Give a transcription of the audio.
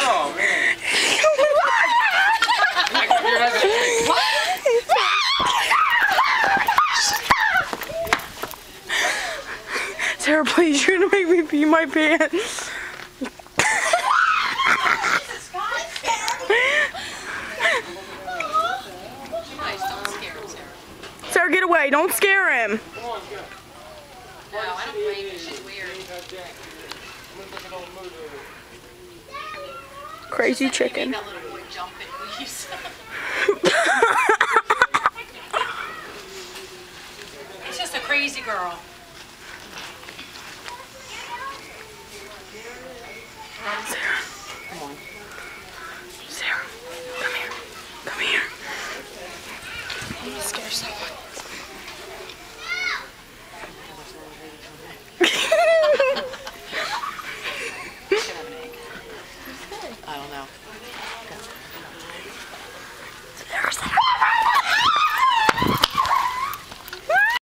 Oh, man. Sarah, please, you're gonna make me pee my pants. Sarah, get away. Don't scare him. No, I don't blame you. She's weird. Crazy chicken. That little boy jump and leaves. It's just a crazy girl. Sarah. Come on. Sarah, come here. Come here. You scare someone. I don't know.